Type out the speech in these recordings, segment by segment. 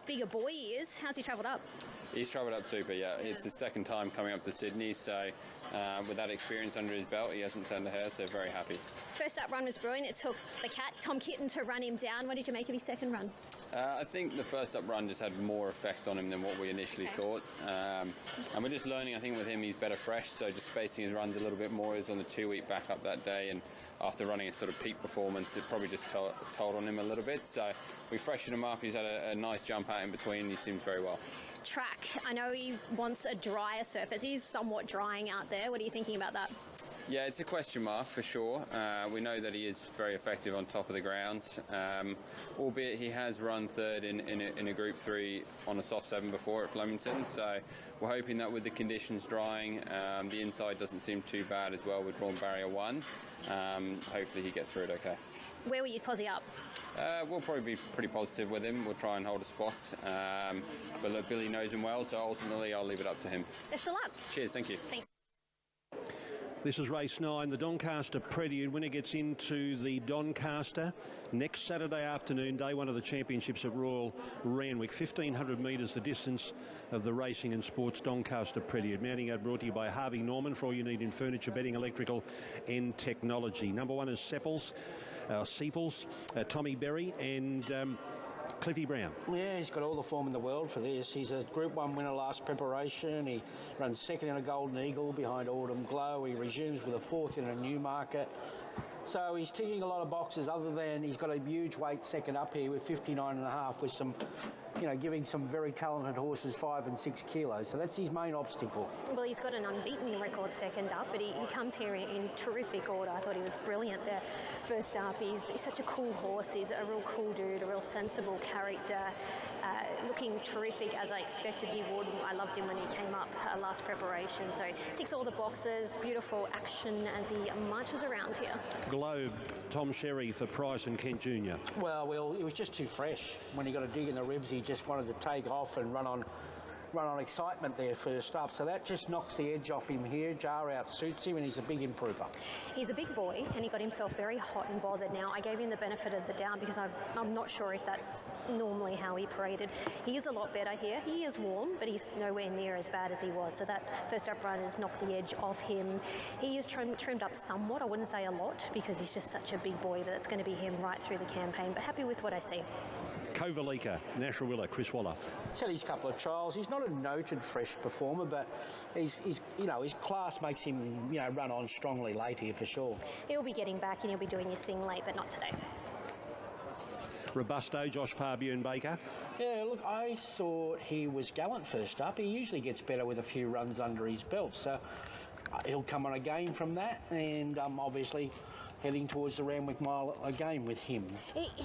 bigger boy he is. How's he travelled up? He's travelled up super, yeah. It's his second time coming up to Sydney, so with that experience under his belt, he hasn't turned a hair, so very happy. First up run was brilliant. It took the cat, Tom Kitten, to run him down. What did you make of his second run? I think the first up run just had more effect on him than what we initially thought. And we're just learning, I think with him he's better fresh, so just spacing his runs a little bit more. He was on the 2-week back up that day, and after running a sort of peak performance, it probably just told on him a little bit. So we freshened him up. He's had a nice jump out in between. He seems very well. Track, I know he wants a drier surface. He's somewhat drying out there. What are you thinking about that? Yeah, it's a question mark for sure. We know that he is very effective on top of the ground, albeit he has run third in a Group 3 on a soft 7 before at Flemington, so we're hoping that with the conditions drying, the inside doesn't seem too bad as well with drawn barrier 1. Hopefully he gets through it okay. Where will you posse up? We'll probably be pretty positive with him. We'll try and hold a spot. But look, Billy knows him well, so ultimately I'll leave it up to him. Best of luck. Cheers, thank you. Thanks. This is race 9, the Doncaster Prelude. Winner gets into the Doncaster next Saturday afternoon, day 1 of the championships at Royal Randwick. 1,500 metres the distance of the Racing and Sports Doncaster Prelude. Mounting out brought to you by Harvey Norman for all you need in furniture, bedding, electrical and technology. Number 1 is Seeples, Tommy Berry and Cliffy Brown. Yeah, he's got all the form in the world for this. He's a Group 1 winner last preparation. He runs second in a Golden Eagle behind Autumn Glow. He resumes with a 4th in a Newmarket. So he's ticking a lot of boxes, other than he's got a huge weight second up here with 59.5, with some, giving some very talented horses 5 and 6 kilos. So that's his main obstacle. Well, he's got an unbeaten record second up, but he comes here in terrific order. I thought he was brilliant there. First up, he's such a cool horse. He's a real cool dude, a real sensible character, looking terrific as I expected he would. I loved him when he came up last preparation. So ticks all the boxes, beautiful action as he marches around here. Globe, Tom Sherry for Price and Kent Jr. Well, it was just too fresh. When he got a dig in the ribs, he just wanted to take off and run on excitement there first up. So that just knocks the edge off him here. Jar out suits him, and he's a big improver. He's a big boy, and he got himself very hot and bothered. Now, I gave him the benefit of the doubt because I'm not sure if that's normally how he paraded. He is a lot better here. He is warm, but he's nowhere near as bad as he was. So that first up run has knocked the edge off him. He is trimmed up somewhat. I wouldn't say a lot because he's just such a big boy, but it's going to be him right through the campaign. But happy with what I see. Kovalika, Nashrewilla, Chris Waller. He's had his couple of trials. He's not a noted fresh performer, but his class makes him run on strongly late here for sure. He'll be getting back and he'll be doing his thing late, but not today. Robusto, Josh Parbury Baker. Yeah, look, I thought he was gallant first up. He usually gets better with a few runs under his belt, so he'll come on a game from that, and obviously heading towards the Randwick Mile again with him.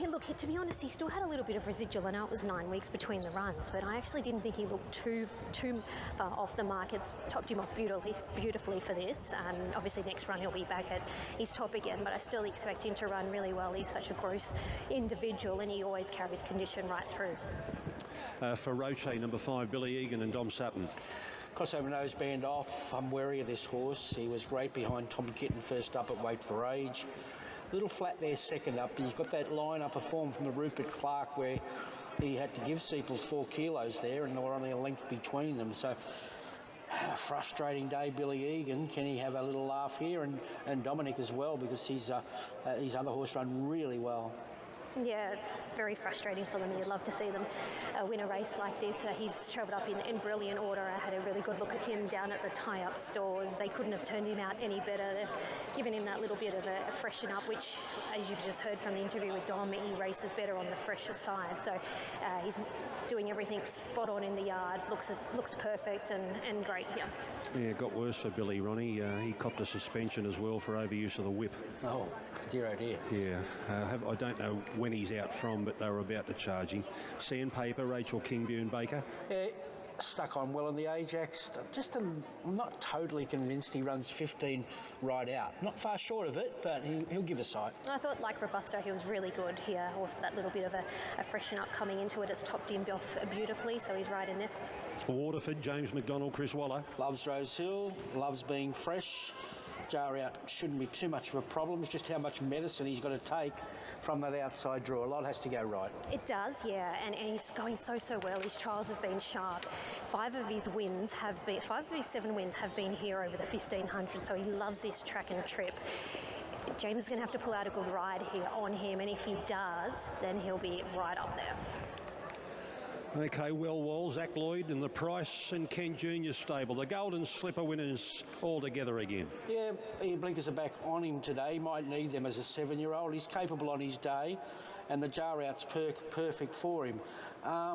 Look, to be honest, he still had a little bit of residual. I know it was 9 weeks between the runs, but I actually didn't think he looked too far off the mark. It's topped him off beautifully for this. Obviously, next run he'll be back at his top again, but I still expect him to run really well. He's such a gross individual, and he always carries condition right through. For Roche, number 5, Billy Egan and Dom Sutton. Crossover noseband off. I'm wary of this horse. He was great behind Tom Kitten first up at Wait for Age. A little flat there second up. He's got that line up a form from the Rupert Clark where he had to give Seeples 4 kilos there, and there were only a length between them. So a frustrating day, Billy Egan. Can he have a little laugh here? And Dominic as well, because his other horse run really well. Yeah, very frustrating for them. You'd love to see them win a race like this. He's travelled up in brilliant order. I had a really good look at him down at the tie-up stores. They couldn't have turned him out any better. They've given him that little bit of a freshen up, which, as you've just heard from the interview with Dom, he races better on the fresher side. So he's doing everything spot on in the yard. Looks perfect and great here. Yeah, it got worse for Billy, Ronnie. He copped a suspension as well for overuse of the whip. Oh, dear, oh dear. Yeah, I don't know when he's out from, but they were about to charge him. Sandpaper, Rachel Kingbune Baker. Yeah, stuck on well in the Ajax. I'm not totally convinced he runs 15 right out. Not far short of it, but he'll give a sight. I thought, like Robusto, he was really good here with that little bit of a freshen up coming into it. It's topped him off beautifully, so he's right in this. Waterford, James McDonald, Chris Waller. Loves Rosehill, loves being fresh. jar out shouldn't be too much of a problem. It's just how much medicine he's got to take from that outside draw. A lot has to go right. It does, yeah, and he's going so well. His trials have been sharp. 5 of his 7 wins have been here over the 1500, so he loves this track and trip. James is going to have to pull out a good ride here on him, and if he does, then he'll be right up there. Okay, Will Wall, Zach Lloyd and the Price and Ken Jr. stable. The Golden Slipper winners all together again. Yeah, Ian Blinkers are back on him today. He might need them as a 7-year-old. He's capable on his day, and the jar out's perfect for him. I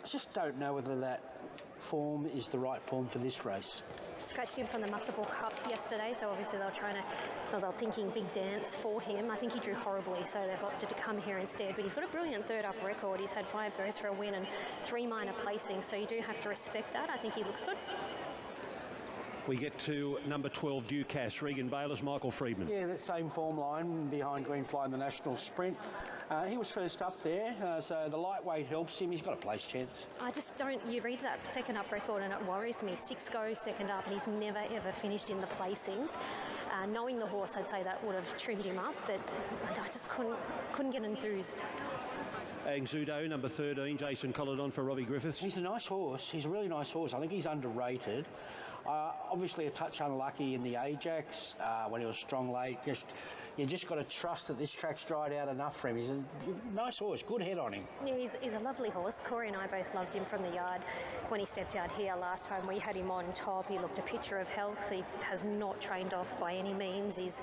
just don't know whether that form is the right form for this race. Scratched him from the Muscle Ball Cup yesterday, so obviously they're thinking big dance for him. I think he drew horribly, so they've opted to come here instead. But he's got a brilliant third up record. He's had 5 goes for a win and 3 minor placings, so you do have to respect that. I think he looks good. We get to number 12, Ducasse, Regan Bayless, Michael Friedman. Yeah, that same form line behind Greenfly in the national sprint. He was first up there, so the lightweight helps him. He's got a place chance. I just don't... You read that second up record and it worries me. 6 goes second up and he's never, ever finished in the placings. Knowing the horse, I'd say that would have trimmed him up, but I just couldn't get enthused. Angzudo, number 13, Jason Colladon for Robbie Griffiths. He's a nice horse. He's a really nice horse. I think he's underrated. Obviously a touch unlucky in the Ajax when he was strong late. You just got to trust that this track's dried out enough for him. He's a nice horse, good head on him. Yeah, he's a lovely horse. Corey and I both loved him from the yard when he stepped out here last time. We had him on top. He looked a picture of health. He has not trained off by any means. He's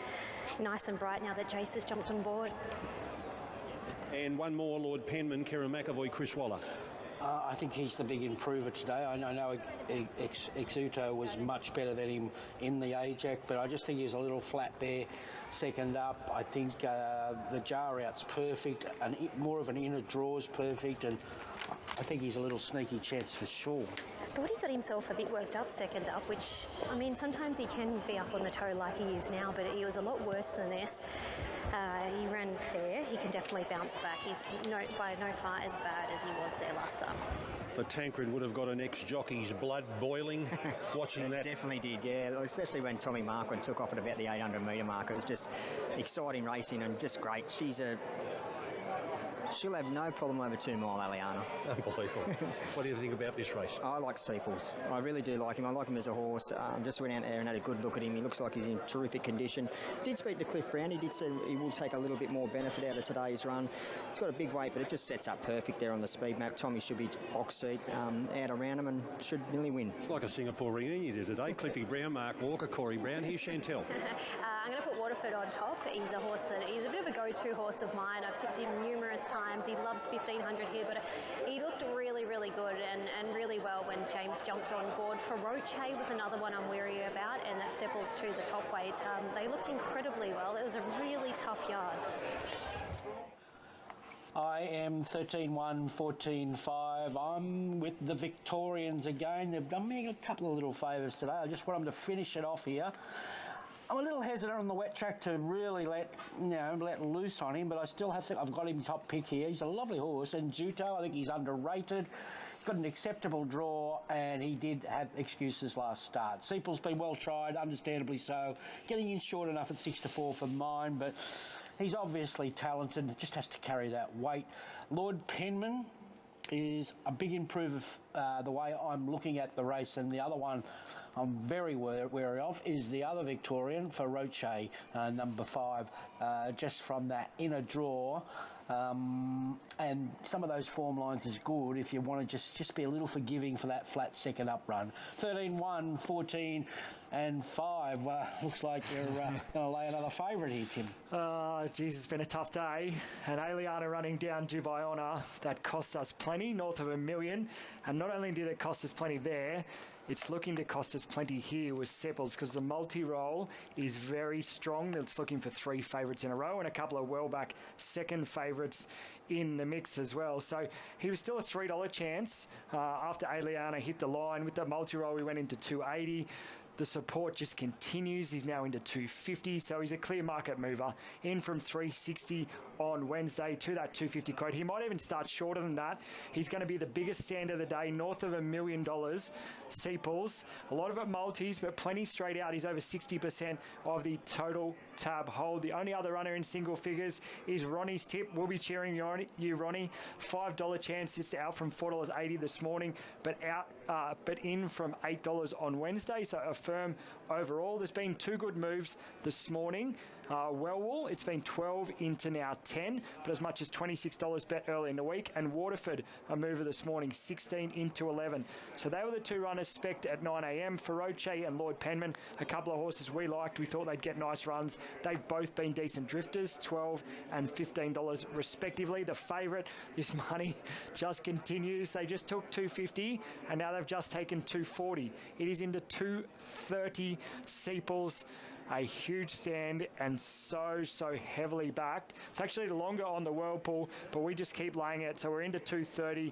nice and bright now that Jace has jumped on board. And one more, Lord Penman, Kieran McAvoy, Chris Waller. I think he's the big improver today. I know Exuto was much better than him in the Ajax, but I just think he was a little flat there, second up. I think the jar out's perfect, and more of an inner draw's perfect, and I think he's a little sneaky chance for sure. I thought he got himself a bit worked up second up, which, I mean, sometimes he can be up on the toe like he is now, but he was a lot worse than this. He ran fair. He can definitely bounce back. He's by no far as bad as he was there last time. The Tancred would have got an ex-jockey's blood boiling watching that. Definitely did, yeah. Especially when Tommy Marquand took off at about the 800 metre mark. It was just exciting racing and just great. She'll have no problem over 2 Mile, Aliana. Unbelievable. What do you think about this race? I like Seeples. I really do like him. I like him as a horse. Just went out there and had a good look at him. He looks like he's in terrific condition. Did speak to Cliff Brown. He did say he will take a little bit more benefit out of today's run. He's got a big weight, but it just sets up perfect there on the speed map. Tommy should be box seat out around him and should nearly win. It's like a Singapore reunion today. Cliffy Brown, Mark Walker, Corey Brown. Here's Chantel. I'm going to put Waterford on top. He's a horse he's a bit of a go-to horse of mine. I've tipped him numerous times. He loves 1500 here, but he looked really, really good and really well when James jumped on board. Feroce was another one I'm wary about, and that Sepples to the top weight. They looked incredibly well. It was a really tough yard. I am 13-1, 14-5. I'm with the Victorians again. They've done me a couple of little favours today. I just want them to finish it off here. I'm a little hesitant on the wet track to really let loose on him, but I still I've got him top pick here. He's a lovely horse, and Zuto, I think he's underrated. He's got an acceptable draw, and he did have excuses last start. Seeple's been well tried, understandably so. Getting in short enough at 6-4 for mine, but he's obviously talented. Just has to carry that weight. Lord Penman is a big improver the way I'm looking at the race, and the other one I'm very wary of is the other Victorian, Feroce, number 5, just from that inner draw. And some of those form lines is good if you want to just be a little forgiving for that flat second up run. 13-1, 14 and 5. Looks like you're going to lay another favourite here, Tim. Geez, it's been a tough day. And Aliana running down Dubai Honour, that cost us plenty, north of $1 million. And not only did it cost us plenty there, it's looking to cost us plenty here with Sepples, because the multi-roll is very strong. It's looking for 3 favourites in a row and a couple of well-back second favourites in the mix as well. So he was still a $3 chance after Aliana hit the line. With the multi-roll, we went into 280. The support just continues. He's now into 250, so he's a clear market mover. In from 360, on Wednesday to that 250 quote. He might even start shorter than that. He's going to be the biggest stand of the day, north of $1 million. Sepals, a lot of it multis, but plenty straight out. He's over 60% of the total tab hold. The only other runner in single figures is Ronnie's tip. We'll be cheering you, Ronnie. $5 chance. It's out from $4.80 this morning, but in from $8 on Wednesday. So a firm overall. There's been two good moves this morning. Wellwall, it's been 12 into now 10, but as much as $26 bet early in the week. And Waterford, a mover this morning, 16 into 11. So they were the two runners spec'd at 9 a.m. Feroce and Lloyd Penman, a couple of horses we liked. We thought they'd get nice runs. They've both been decent drifters, $12 and $15 respectively. The favourite, this money just continues. They just took $2.50 and now they've just taken $2.40. It is into $2.30. Sepals, a huge stand and so heavily backed. It's actually longer on the Whirlpool, but we just keep laying it. So we're into 230.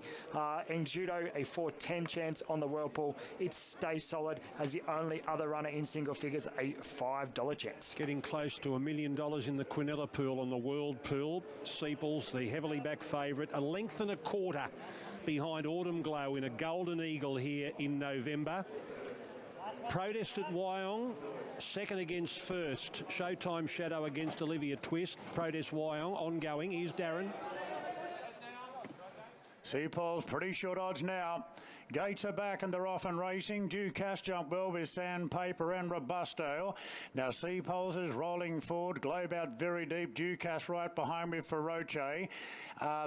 Judo, a 410 chance on the Whirlpool. It stays solid as the only other runner in single figures, a $5 chance. Getting close to $1 million in the Quinella pool on the World Pool. Sepals, the heavily backed favourite, a length and a quarter behind Autumn Glow in a Golden Eagle here in November. Protest at Wyong, second against first. Showtime Shadow against Olivia Twist. Protest Wyong, ongoing. Here's Darren. Sepals pretty short odds now. Gates are back and they're off and racing. Ducasse jumped well with Sandpaper and Robusto. Now Sepals is rolling forward. Globe out very deep. Ducasse right behind with Feroce.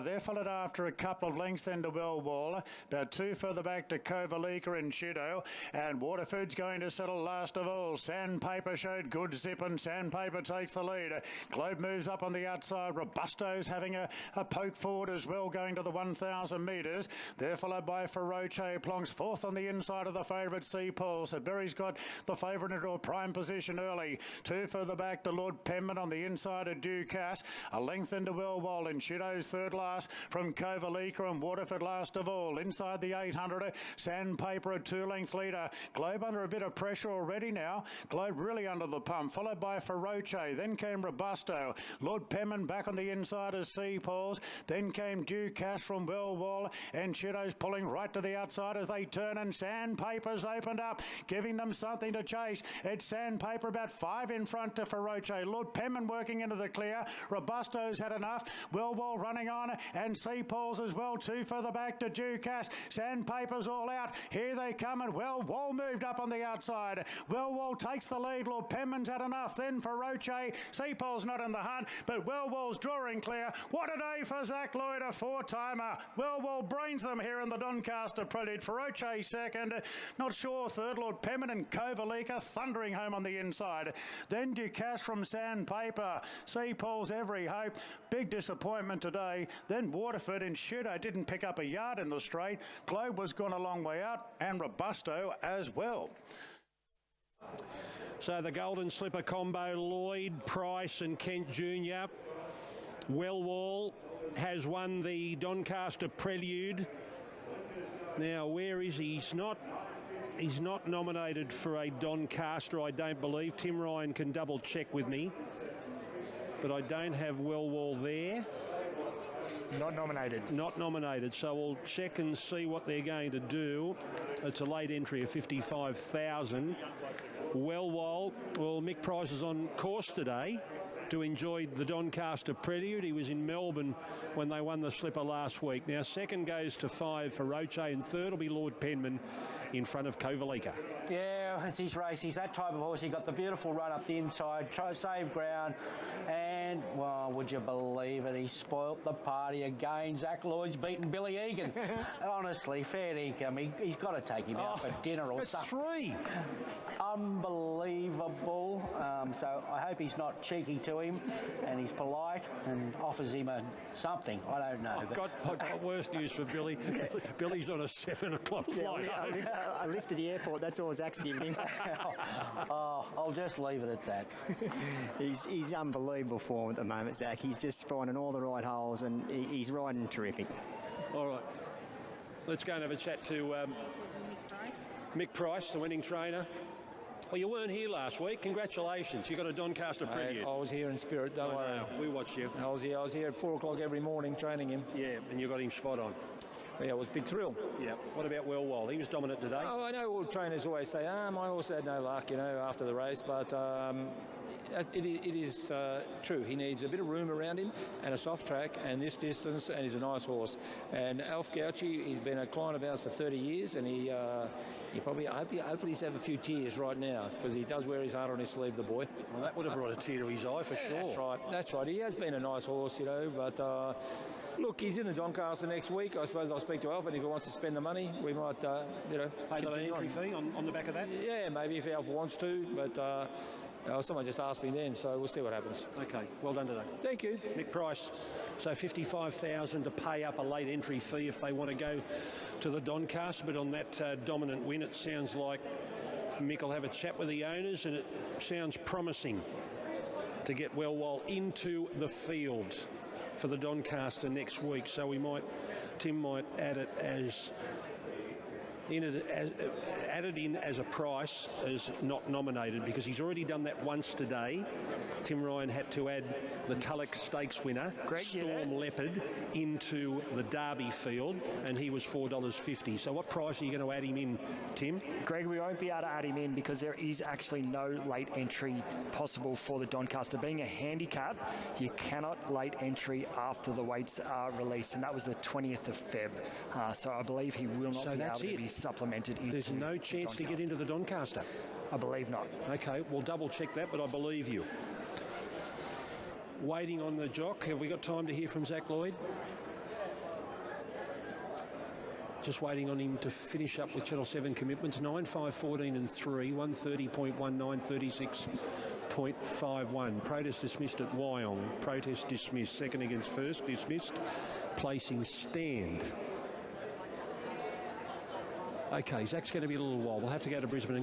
They're followed after a couple of lengths then to Wellwall. About two further back to Kovalika and Shido. And Waterford's going to settle last of all. Sandpaper showed good zip and Sandpaper takes the lead. Globe moves up on the outside. Robusto's having a poke forward as well, going to the 1,000 metres. They're followed by Feroce. Plonks fourth on the inside of the favourite Sepals. So Berry's got the favourite into a prime position early. Two further back to Lord Penman on the inside of Ducasse. A length into Wellwall and Shido's third last from Kovalika and Waterford last of all. Inside the 800, Sandpaper a two-length leader. Globe under a bit of pressure already now. Globe really under the pump, followed by Feroce. Then came Robusto. Lord Penman back on the inside of Sepals. Then came Ducasse from Wellwall and Shido's pulling right to the outside as they turn, and Sandpaper's opened up, giving them something to chase. It's Sandpaper about 5 in front to Feroce. Lord Penman working into the clear. Robusto's had enough. Wellwall running on, and Sepals as well. Two further back to Ducasse. Sandpaper's all out. Here they come, and Wellwall moved up on the outside. Wellwall takes the lead. Lord Penman's had enough. Then Feroce. Sepals not in the hunt, but Wellwall's drawing clear. What a day for Zach Lloyd, a four-timer. Wellwall brains them here in the Doncaster Prelude. Feroce second, not sure third. Lord Penman and Kovalika thundering home on the inside. Then Ducasse from Sandpaper. Sepals every hope. Big disappointment today. Then Waterford and Shudo didn't pick up a yard in the straight. Globe was gone a long way out, and Robusto as well. So the Golden Slipper combo, Lloyd, Price and Kent Jr. Wellwall has won the Doncaster Prelude. Now, where is he? He's not nominated for a Doncaster, I don't believe. Tim Ryan can double check with me. But I don't have Wellwall there. Not nominated. Not nominated. So we'll check and see what they're going to do. It's a late entry of 55,000. Wellwall, well, Mick Price is on course today to enjoy the Doncaster Prelude. He was in Melbourne when they won the Slipper last week. Now second goes to 5 for Roche, and third will be Lord Penman in front of Kovalika. Yeah, it's his race. He's that type of horse. He got the beautiful run up the inside, save ground, and, well, would you believe it? He spoilt the party again. Zach Lloyd's beaten Billy Egan. Honestly, fair dinkum. He's got to take him out for dinner or something. 3. Unbelievable. So I hope he's not cheeky to him and he's polite and offers him something. I don't know. I've got worse news for Billy. Billy's on a 7 o'clock flight. I lift to the airport. That's all Zach's giving him. I'll just leave it at that. He's unbelievable form at the moment, Zach. He's just finding all the right holes and he's riding terrific. All right. Let's go and have a chat to Mick Price, the winning trainer. Well, you weren't here last week. Congratulations. You got a Doncaster Prelude. I was here in spirit, don't worry. We watched you. I was here at 4 o'clock every morning training him. Yeah, and you got him spot on. Yeah, it was a big thrill. Yeah. What about Wellwall? He was dominant today. Oh, I know all trainers always say, my horse had no luck, after the race, but it is true. He needs a bit of room around him and a soft track and this distance, and he's a nice horse. And Alf Gauci, he's been a client of ours for 30 years, and he hopefully he's have a few tears right now, because he does wear his heart on his sleeve, the boy. Well, that would have brought a tear to his eye for sure. That's right. He has been a nice horse, but... look, he's in the Doncaster next week. I suppose I'll speak to Alf, and if he wants to spend the money, we might, pay the entry fee on the back of that? Yeah, maybe if Alf wants to, but someone just asked me then, so we'll see what happens. Okay, well done today. Thank you. Nick Price. So $55,000 to pay up a late entry fee if they want to go to the Doncaster, but on that dominant win, it sounds like Mick will have a chat with the owners, and it sounds promising to get Wellwall into the field for the Doncaster next week. So Tim might add it in as a price as not nominated, because he's already done that once today. Tim Ryan had to add the Tulloch Stakes winner, Storm Leopard, into the Derby field, and he was $4.50. So what price are you going to add him in, Tim? Greg, we won't be able to add him in because there is actually no late entry possible for the Doncaster. Being a handicap, you cannot late entry after the weights are released, and that was the 20th of Feb. So I believe he will not be able to be supplemented into. There's no chance to get into the Doncaster? I believe not. Okay, we'll double check that, but I believe you. Waiting on the jock. Have we got time to hear from Zach Lloyd? Just waiting on him to finish up with Channel 7 commitments. 9, 5, 14 and 3, 130.19, 36.51. Protest dismissed at Wyong. Protest dismissed. Second against first dismissed. Placing stand. Okay, Zach's going to be a little while. We'll have to go to Brisbane and